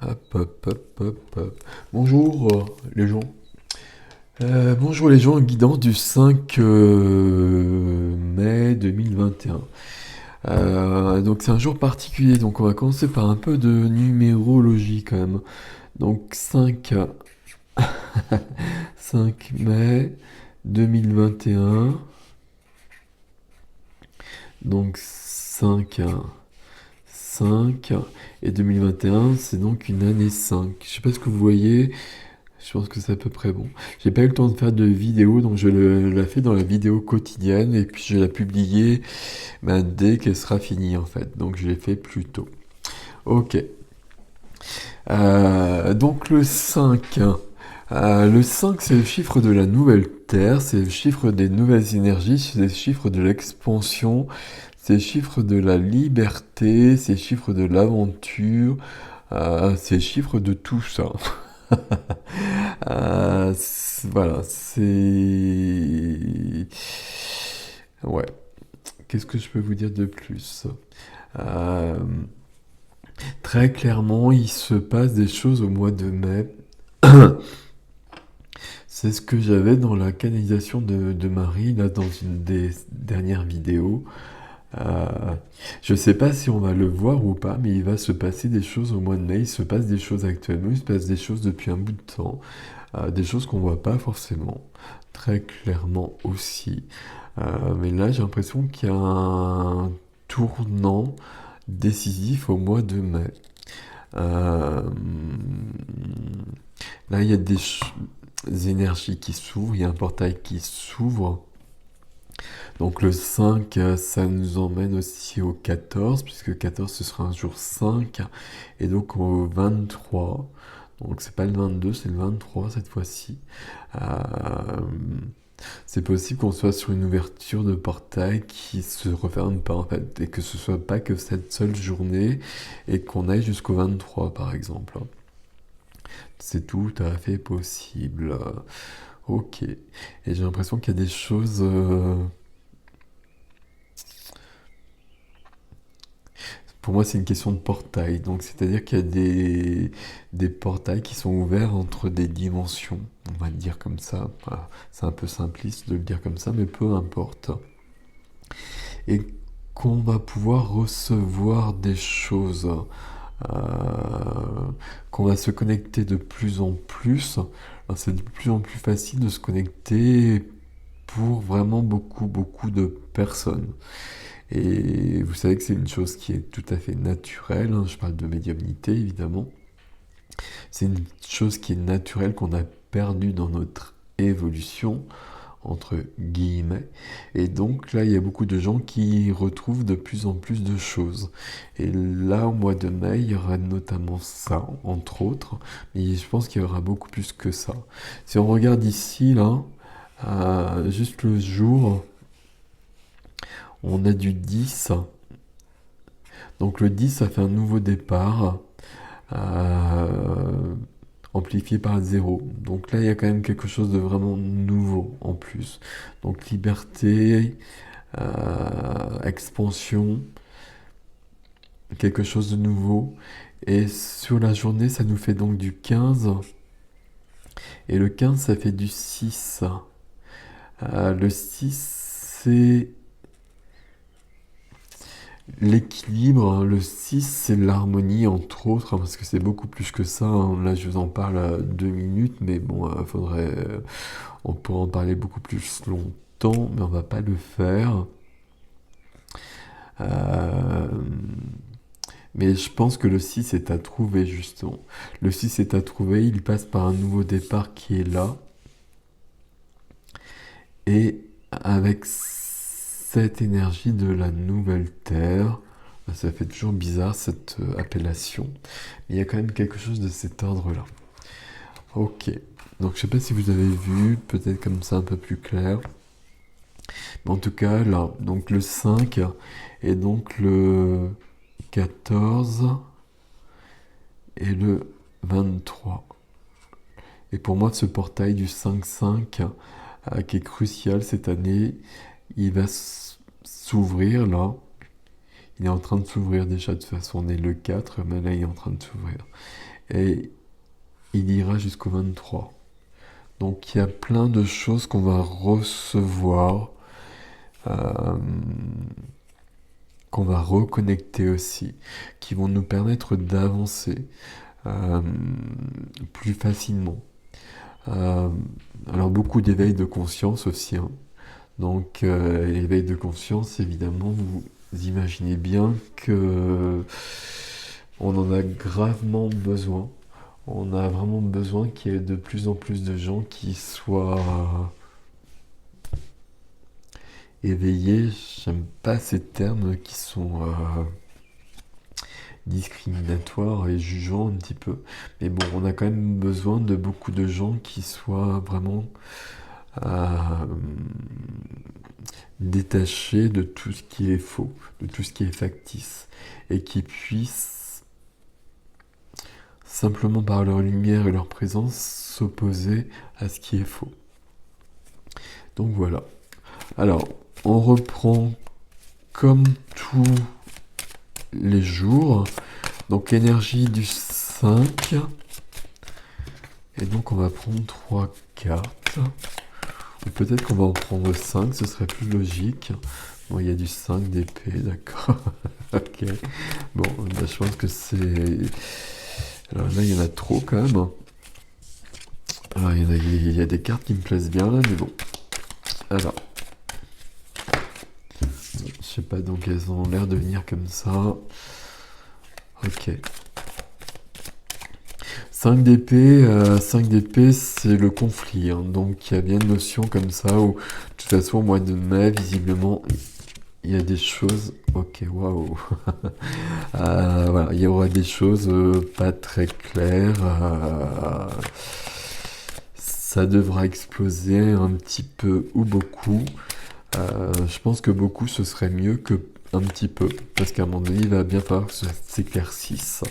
Hop, hop, hop, hop, hop. Bonjour les gens. Bonjour les gens, guidance du 5 mai 2021. Donc c'est un jour particulier, donc on va commencer par un peu de numérologie quand même. Donc 5 mai 2021. Donc 5 et 2021, c'est donc une année 5. Je sais pas ce que vous voyez. Je pense que c'est à peu près bon. J'ai pas eu le temps de faire de vidéo, donc la fais dans la vidéo quotidienne et puis je vais la publier dès qu'elle sera finie en fait. Donc je l'ai fait plus tôt. Ok. Donc le 5. Le 5, c'est le chiffre de la nouvelle Terre, c'est le chiffre des nouvelles énergies, c'est le chiffre de l'expansion, c'est le chiffre de la liberté, c'est le chiffre de l'aventure, c'est le chiffre de tout ça. Voilà, c'est... Ouais, qu'est-ce que je peux vous dire de plus? Euh, Très clairement, il se passe des choses au mois de mai. C'est ce que j'avais dans la canalisation de Marie, là, dans une des dernières vidéos. Euh, je sais pas si on va le voir ou pas, mais il va se passer des choses au mois de mai. Il se passe des choses actuellement, il se passe des choses depuis un bout de temps. Des choses qu'on voit pas forcément, très clairement aussi. Mais là, j'ai l'impression qu'il y a un tournant décisif au mois de mai. Euh, Là, il y a des énergies qui s'ouvrent, il y a un portail qui s'ouvre. Donc le 5, ça nous emmène aussi au 14, puisque 14 ce sera un jour 5, et donc au 23. Donc c'est pas le 22, c'est le 23 cette fois-ci. Euh, c'est possible qu'on soit sur une ouverture de portail qui se referme pas en fait, et que ce soit pas que cette seule journée, et qu'on aille jusqu'au 23 par exemple. C'est tout à fait possible. Ok. Et j'ai l'impression qu'il y a des choses... Pour moi, c'est une question de portail. Donc, c'est-à-dire qu'il y a des portails qui sont ouverts entre des dimensions. On va le dire comme ça. Voilà. C'est un peu simpliste de le dire comme ça, mais peu importe. Et qu'on va pouvoir recevoir des choses, qu'on va se connecter de plus en plus. Alors, c'est de plus en plus facile de se connecter pour vraiment beaucoup, beaucoup de personnes. Et vous savez que c'est une chose qui est tout à fait naturelle, hein. Je parle de médiumnité évidemment. C'est une chose qui est naturelle qu'on a perdue dans notre évolution, entre guillemets. Et donc là, il y a beaucoup de gens qui retrouvent de plus en plus de choses. Et là, au mois de mai, il y aura notamment ça, entre autres. Mais je pense qu'il y aura beaucoup plus que ça. Si on regarde ici, là, juste le jour, on a du 10. Donc le 10, ça fait un nouveau départ, euh, amplifié par 0. Donc là, il y a quand même quelque chose de vraiment nouveau en plus. Donc liberté, expansion, quelque chose de nouveau. Et sur la journée, ça nous fait donc du 15. Et le 15, ça fait du 6. Le 6, c'est l'équilibre, hein. Le 6, c'est l'harmonie, entre autres, hein, parce que c'est beaucoup plus que ça, hein. Là, je vous en parle à 2 minutes, mais bon, on pourrait en parler beaucoup plus longtemps, mais on va pas le faire. Euh, mais je pense que le 6 est à trouver, justement. Le 6 est à trouver, il passe par un nouveau départ qui est là. Et avec cette énergie de la nouvelle Terre, ça fait toujours bizarre cette appellation, mais il y a quand même quelque chose de cet ordre-là. Ok, donc je sais pas si vous avez vu, peut-être comme ça un peu plus clair. Mais en tout cas, là, donc le 5 et donc le 14 et le 23. Et pour moi, ce portail du 5-5, qui est crucial cette année, il va s'ouvrir là. Il est en train de s'ouvrir déjà, de toute façon, on est le 4, mais là, il est en train de s'ouvrir. Et il ira jusqu'au 23. Donc, il y a plein de choses qu'on va recevoir, euh, qu'on va reconnecter aussi, qui vont nous permettre d'avancer euh, plus facilement. Euh, alors, beaucoup d'éveil de conscience aussi, hein. Donc, l'éveil de conscience, évidemment, vous imaginez bien que on en a gravement besoin. On a vraiment besoin qu'il y ait de plus en plus de gens qui soient éveillés. J'aime pas ces termes qui sont discriminatoires et jugeants un petit peu. Mais bon, on a quand même besoin de beaucoup de gens qui soient vraiment euh, détachés de tout ce qui est faux, de tout ce qui est factice, et qui puissent simplement par leur lumière et leur présence s'opposer à ce qui est faux. Donc voilà. Alors, on reprend comme tous les jours. Donc l'énergie du 5. Et donc on va prendre 3 cartes. Ou peut-être qu'on va en prendre 5, ce serait plus logique. Bon, il y a du 5 d'épée, d'accord. Ok. Bon, bah, je pense que c'est... Alors là, il y en a trop quand même. Alors, il y a des cartes qui me plaisent bien là, mais bon. Alors, je sais pas, donc elles ont l'air de venir comme ça. Ok. 5 d'épée, c'est le conflit, hein. Donc il y a bien une notion comme ça où, de toute façon, au mois de mai, visiblement, il y a des choses... Ok, waouh. Voilà, il y aura des choses pas très claires. Ça devra exploser un petit peu ou beaucoup. Je pense que beaucoup, ce serait mieux que un petit peu. Parce qu'à un moment donné, il va bien falloir que ça s'éclaircisse.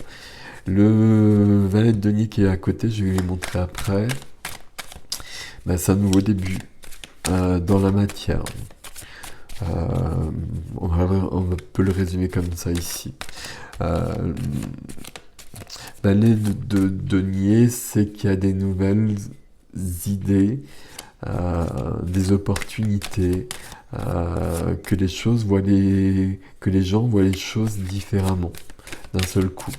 Le valet de denier qui est à côté, je vais lui montrer après. Bah, c'est un nouveau début dans la matière. On peut le résumer comme ça ici. Valet de denier, c'est qu'il y a des nouvelles idées, des opportunités, que les gens voient les choses différemment d'un seul coup.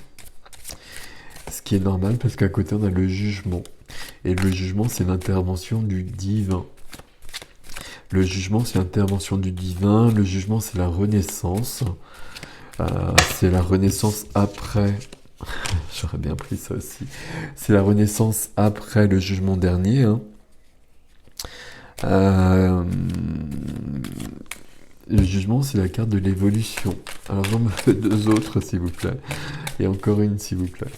Ce qui est normal parce qu'à côté on a le jugement. Et le jugement, c'est l'intervention du divin. Le jugement, c'est l'intervention du divin. Le jugement, c'est la renaissance. C'est la renaissance après. J'aurais bien pris ça aussi. C'est la renaissance après le jugement dernier, hein. Le jugement, c'est la carte de l'évolution. Alors j'en me fais 2 autres, s'il vous plaît. Et encore une, s'il vous plaît.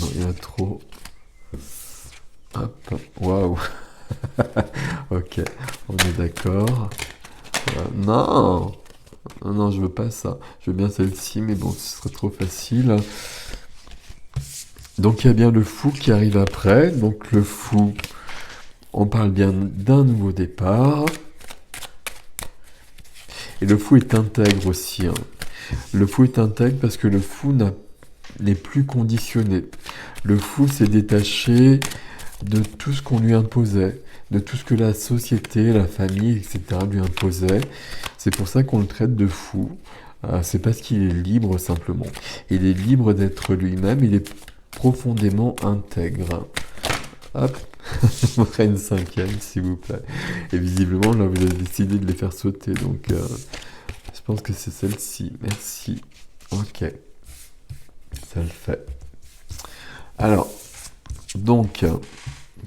Non, il y en a trop. Hop, waouh. Ok, on est d'accord. Non, non, je veux pas ça. Je veux bien celle-ci, mais bon, ce serait trop facile. Donc il y a bien le fou qui arrive après. Donc le fou, on parle bien d'un nouveau départ. Et le fou est intègre aussi, hein. Le fou est intègre parce que le fou n'est plus conditionné. Le fou s'est détaché de tout ce qu'on lui imposait, de tout ce que la société, la famille, etc. lui imposait. C'est pour ça qu'on le traite de fou. C'est parce qu'il est libre simplement. Il est libre d'être lui-même, il est profondément intègre. Hop, je vous ferai une 5e, s'il vous plaît. Et visiblement, là, vous avez décidé de les faire sauter, donc je pense que c'est celle-ci. Merci. Ok, ça le fait. Alors, donc,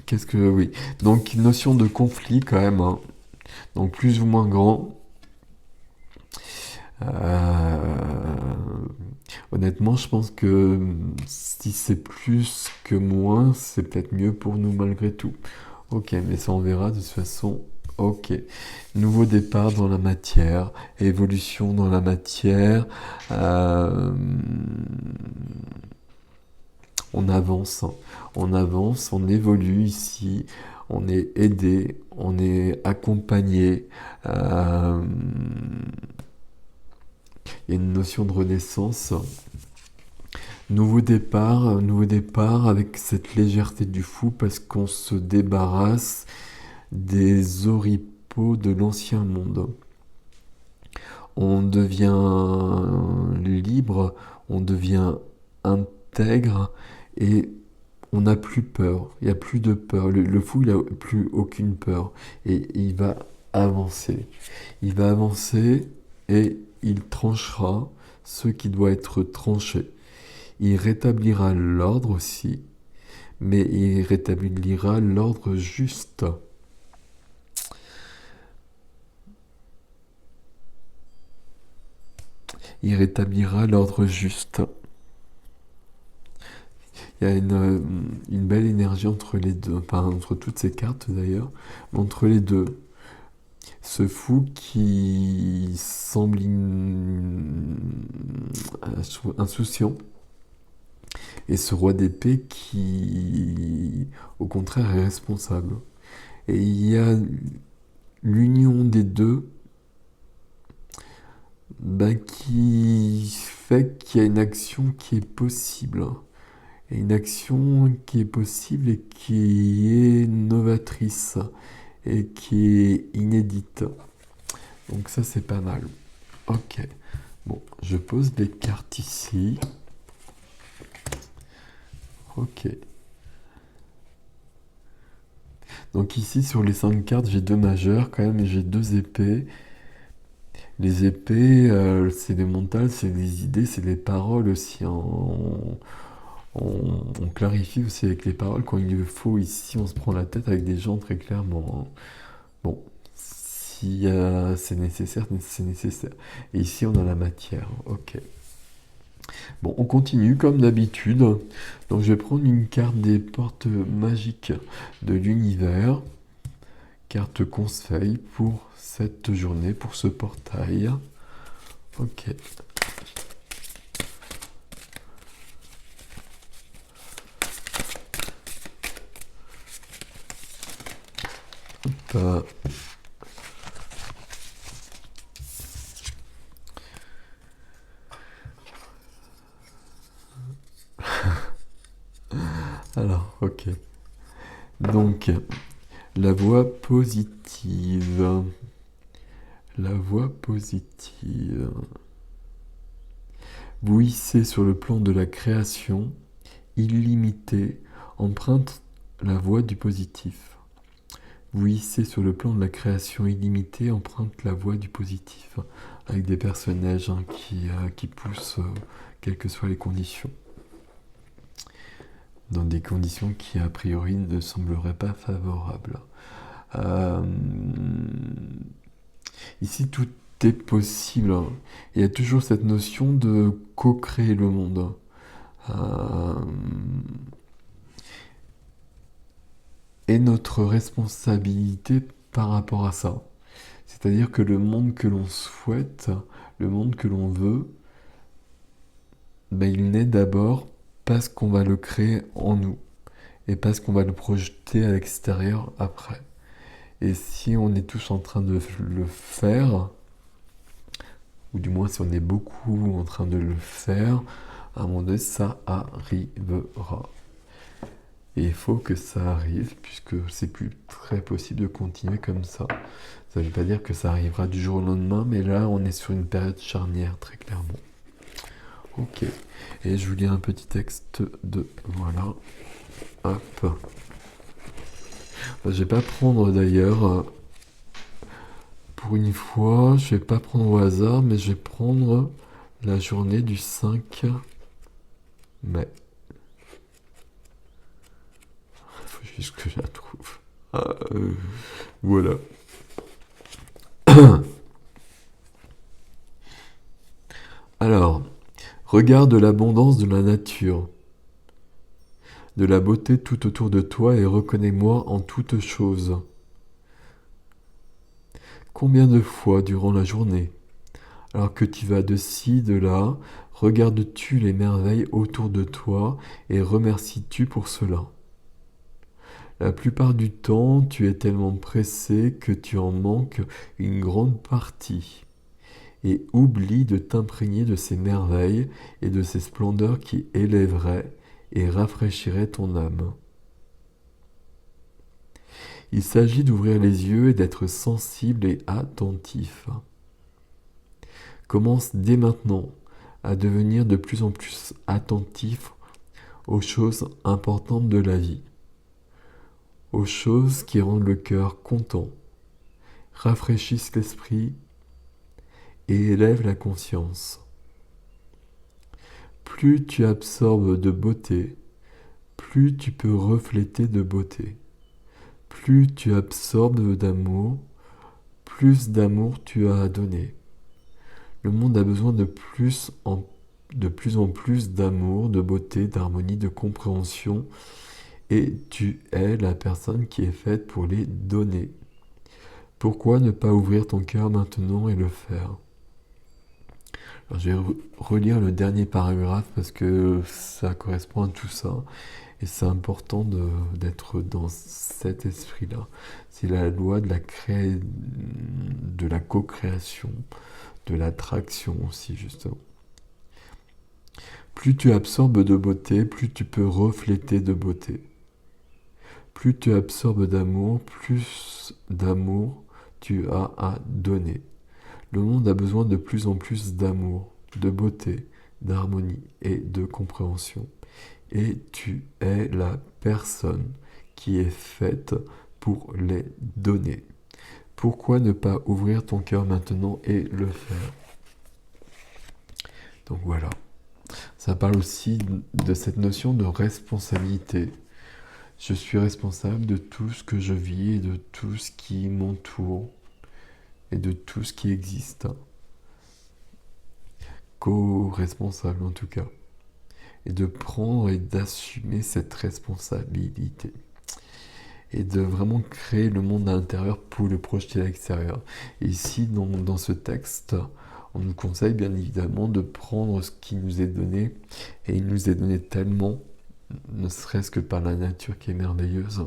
qu'est-ce que... Oui, donc notion de conflit quand même, hein. Donc plus ou moins grand. Honnêtement, je pense que si c'est plus que moins, c'est peut-être mieux pour nous malgré tout. Ok, mais ça on verra de toute façon. Ok. Nouveau départ dans la matière, évolution dans la matière. On avance, hein. On avance, on évolue ici. On est aidé, on est accompagné. Il y a une notion de renaissance. Nouveau départ avec cette légèreté du fou parce qu'on se débarrasse des oripeaux de l'ancien monde. On devient libre, on devient intègre et on n'a plus peur. Il n'y a plus de peur. Le fou, il n'a plus aucune peur. Et il va avancer. Il va avancer et il tranchera ce qui doit être tranché. Il rétablira l'ordre aussi, mais il rétablira l'ordre juste. Il rétablira l'ordre juste. Il y a une belle énergie entre les deux, enfin entre toutes ces cartes d'ailleurs, mais entre les deux. Ce fou qui semble insouciant, et ce roi d'épée qui, au contraire, est responsable. Et il y a l'union des deux qui fait qu'il y a une action qui est possible. Et une action qui est possible et qui est novatrice et qui est inédite. Donc ça, c'est pas mal. Ok. Bon, je pose des cartes ici. Ok. Donc ici, sur les 5 cartes, j'ai 2 majeurs quand même et j'ai 2 épées. Les épées, c'est des mentales, c'est des idées, c'est des paroles aussi. On clarifie aussi avec les paroles quand il le faut. Ici, on se prend la tête avec des gens très clairement. Bon, si c'est nécessaire, c'est nécessaire. Et ici, on a la matière. Ok. Bon, on continue comme d'habitude. Donc, je vais prendre une carte des portes magiques de l'univers. Carte conseil pour cette journée, pour ce portail. Ok. Hop. Alors, ok. Donc, la voie positive. La voie positive. Vous hissez sur le plan de la création, illimité, emprunte la voie du positif. Vous hissez sur le plan de la création illimitée, emprunte la voie du positif, avec des personnages qui poussent, quelles que soient les conditions. Dans des conditions qui, a priori, ne sembleraient pas favorables. Ici, tout est possible. Il y a toujours cette notion de co-créer le monde. Et notre responsabilité par rapport à ça. C'est-à-dire que le monde que l'on souhaite, le monde que l'on veut, il naît d'abord parce qu'on va le créer en nous et parce qu'on va le projeter à l'extérieur après. Et si on est tous en train de le faire, ou du moins si on est beaucoup en train de le faire, à un moment donné, ça arrivera. Et il faut que ça arrive, puisque c'est plus très possible de continuer comme ça. Ça ne veut pas dire que ça arrivera du jour au lendemain, mais là, on est sur une période charnière, très clairement. Ok. Et je vous lis un petit texte de... Voilà. Hop. Je vais pas prendre d'ailleurs... Pour une fois, je vais pas prendre au hasard, mais je vais prendre la journée du 5 mai. Il faut juste que je la trouve. Voilà. Alors, regarde l'abondance de la nature, de la beauté tout autour de toi et reconnais-moi en toutes choses. Combien de fois durant la journée, alors que tu vas de ci, de là, regardes-tu les merveilles autour de toi et remercies-tu pour cela? La plupart du temps, tu es tellement pressé que tu en manques une grande partie. et oublie de t'imprégner de ces merveilles et de ces splendeurs qui élèveraient et rafraîchiraient ton âme. Il s'agit d'ouvrir les yeux et d'être sensible et attentif. Commence dès maintenant à devenir de plus en plus attentif aux choses importantes de la vie, aux choses qui rendent le cœur content, rafraîchissent l'esprit et élèvent la conscience. Plus tu absorbes de beauté, plus tu peux refléter de beauté. Plus tu absorbes d'amour, plus d'amour tu as à donner. Le monde a besoin de plus en plus d'amour, de beauté, d'harmonie, de compréhension, et tu es la personne qui est faite pour les donner. Pourquoi ne pas ouvrir ton cœur maintenant et le faire? Alors, je vais relire le dernier paragraphe parce que ça correspond à tout ça. Et c'est important d'être dans cet esprit-là. C'est la loi de la co-création, de l'attraction aussi, justement. Plus tu absorbes de beauté, plus tu peux refléter de beauté. Plus tu absorbes d'amour, plus d'amour tu as à donner. Le monde a besoin de plus en plus d'amour, de beauté, d'harmonie et de compréhension. Et tu es la personne qui est faite pour les donner. Pourquoi ne pas ouvrir ton cœur maintenant et le faire? Donc voilà. Ça parle aussi de cette notion de responsabilité. Je suis responsable de tout ce que je vis et de tout ce qui m'entoure et de tout ce qui existe. Co-responsable en tout cas. Et de prendre et d'assumer cette responsabilité. Et de vraiment créer le monde à l'intérieur pour le projeter à l'extérieur. Et ici, dans ce texte, on nous conseille bien évidemment de prendre ce qui nous est donné. Et il nous est donné tellement, ne serait-ce que par la nature qui est merveilleuse,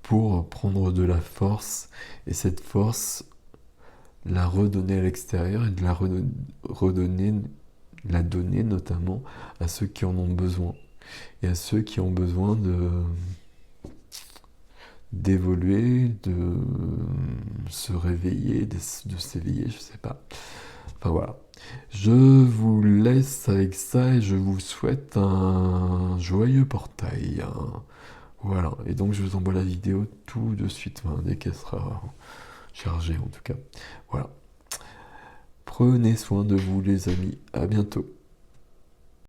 pour prendre de la force. Et cette force, la redonner à l'extérieur et de la donner notamment à ceux qui en ont besoin et à ceux qui ont besoin d'évoluer, de se réveiller, de s'éveiller, je sais pas. Enfin voilà. Je vous laisse avec ça et je vous souhaite un joyeux portail. Voilà. Et donc je vous envoie la vidéo tout de suite, dès qu'elle sera chargée en tout cas. Voilà. Prenez soin de vous les amis. À bientôt.